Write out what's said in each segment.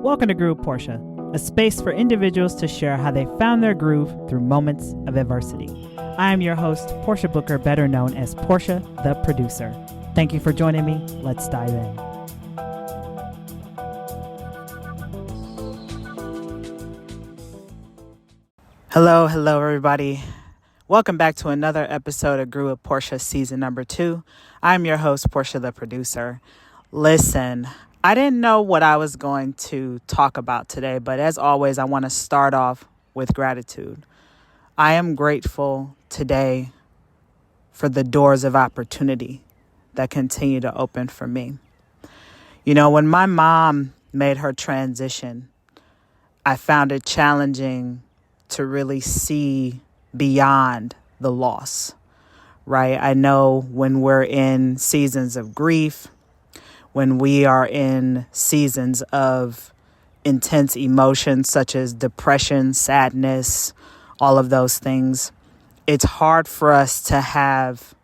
Welcome to Groove Portia, a space for individuals to share how they found their groove through moments of adversity. I am your host, Portia Booker, better known as Portia the Producer. Thank you for joining me. Let's dive in. Hello, everybody. Welcome back to another episode of Groove with Portia season number 2. I'm your host, Portia the Producer. Listen, I didn't know what I was going to talk about today, but as always, I want to start off with gratitude. I am grateful today for the doors of opportunity that continue to open for me. You know, when my mom made her transition, I found it challenging to really see beyond the loss, right? I know when we're in seasons of grief, when we are in seasons of intense emotions such as depression, sadness, all of those things, it's hard for us to have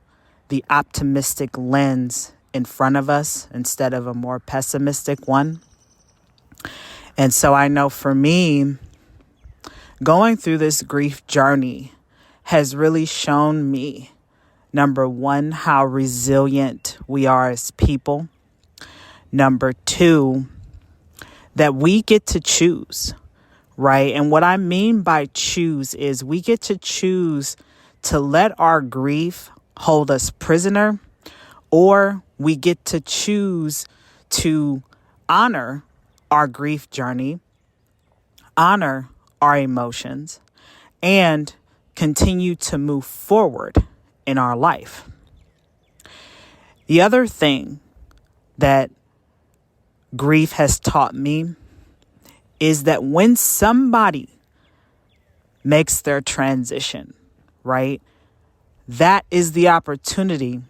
the optimistic lens in front of us instead of a more pessimistic one. And so I know for me, going through this grief journey has really shown me, number one, how resilient we are as people. Number two, that we get to choose, right? And what I mean by choose is we get to choose to let our grief hold us prisoner, or we get to choose to honor our grief journey, honor our emotions, and continue to move forward in our life. The other thing that grief has taught me is that when somebody makes their transition, right, that is the opportunity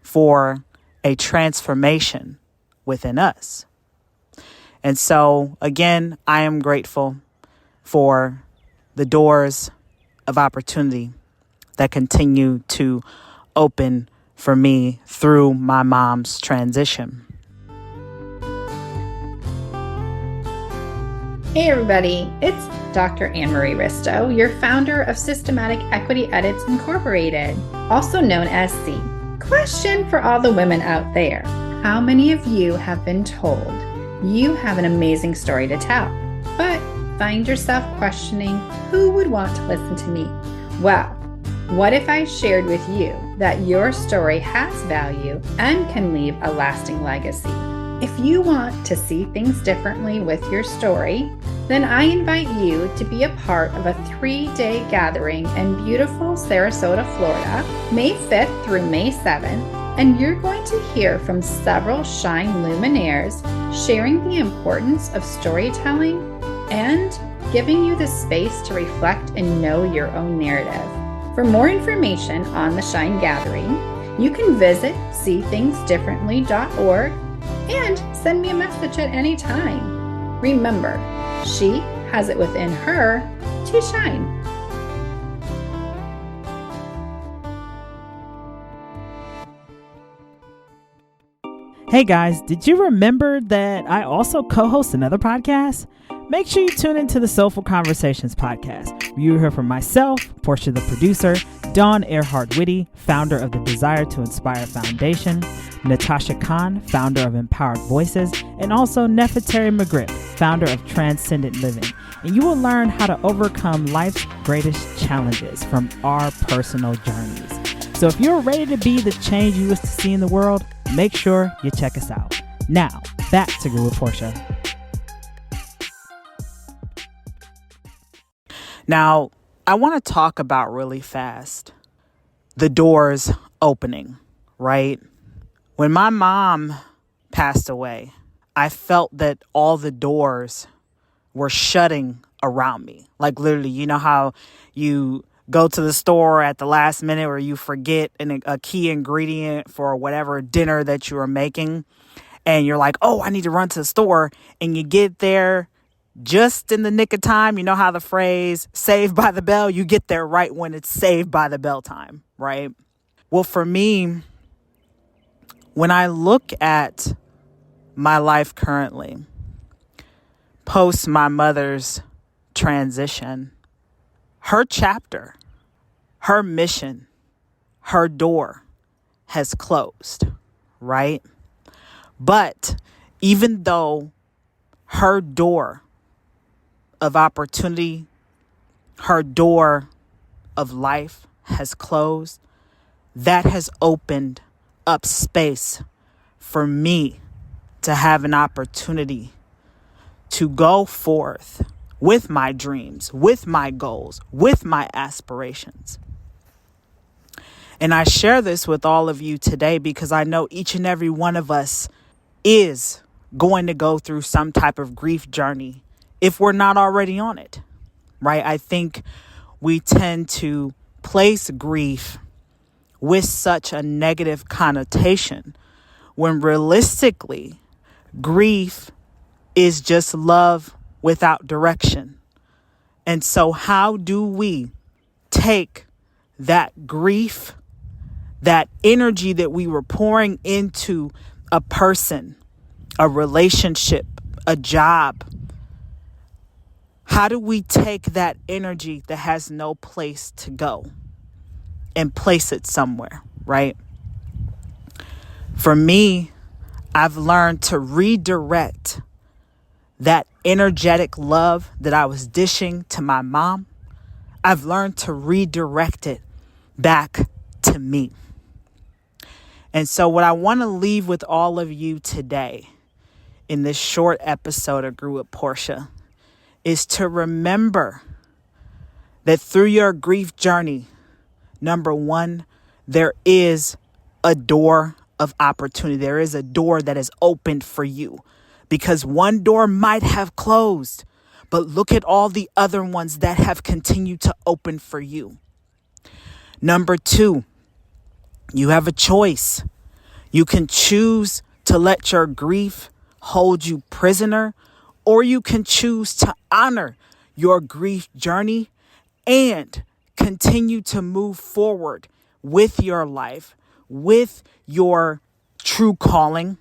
for a transformation within us. And so, again, I am grateful for the doors of opportunity that continue to open for me through my mom's transition. Hey everybody, it's Dr. Anne-Marie Risto, your founder of Systematic Equity Edits Incorporated, also known as C. Question for all the women out there. How many of you have been told you have an amazing story to tell, but find yourself questioning who would want to listen to me? Well, what if I shared with you that your story has value and can leave a lasting legacy? If you want to see things differently with your story, then I invite you to be a part of a 3-day gathering in beautiful Sarasota, Florida, May 5th through May 7th, and you're going to hear from several Shine luminaires sharing the importance of storytelling and giving you the space to reflect and know your own narrative. For more information on the Shine Gathering, you can visit seethingsdifferently.org and send me a message at any time. Remember, she has it within her to shine. Hey guys, did you remember that I also co-host another podcast? Make sure you tune into the Soulful Conversations podcast, where you hear from myself, Portia the Producer, Dawn Earhart-Whitty, founder of the Desire to Inspire Foundation, Natasha Khan, founder of Empowered Voices, and also Nefertari McGriff, founder of Transcendent Living. And you will learn how to overcome life's greatest challenges from our personal journeys. So if you're ready to be the change you wish to see in the world, make sure you check us out. Now, back to Groove with Portia. Now, I want to talk about really fast the doors opening, right? When my mom passed away, I felt that all the doors were shutting around me. Like literally, you know how you go to the store at the last minute or you forget a key ingredient for whatever dinner that you are making, and you're like, oh, I need to run to the store, and you get there just in the nick of time. You know how the phrase saved by the bell, you get there right when it's saved by the bell time, right? Well, for me, when I look at my life currently, post my mother's transition, her chapter, her mission, her door has closed, right? But even though her door of opportunity, her door of life has closed, that has opened up space for me to have an opportunity to go forth with my dreams, with my goals, with my aspirations. And I share this with all of you today because I know each and every one of us is going to go through some type of grief journey if we're not already on it, right? I think we tend to place grief with such a negative connotation when realistically, grief is just love without direction. And so how do we take that grief, that energy that we were pouring into a person, a relationship, a job? How do we take that energy that has no place to go and place it somewhere, right? For me, I've learned to redirect that energetic love that I was dishing to my mom. I've learned to redirect it back to me. And so what I want to leave with all of you today in this short episode of Grew with Portia is to remember that through your grief journey, number one, there is a door of opportunity. There is a door that is opened for you because one door might have closed, but look at all the other ones that have continued to open for you. Number two, you have a choice. You can choose to let your grief hold you prisoner, or you can choose to honor your grief journey and continue to move forward with your life, with your true calling,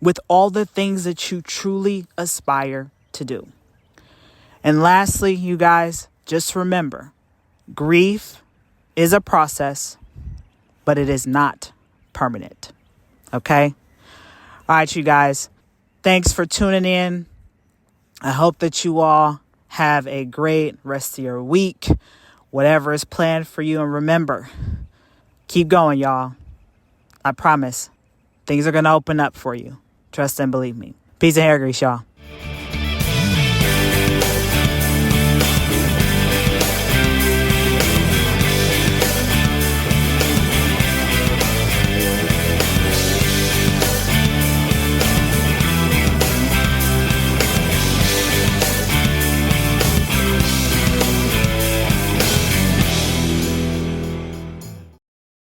with all the things that you truly aspire to do. And lastly, you guys, just remember, grief is a process, but it is not permanent. Okay? All right, you guys. Thanks for tuning in. I hope that you all have a great rest of your week, whatever is planned for you. And remember, keep going, y'all. I promise things are going to open up for you. Trust and believe me. Peace and hair grease, y'all.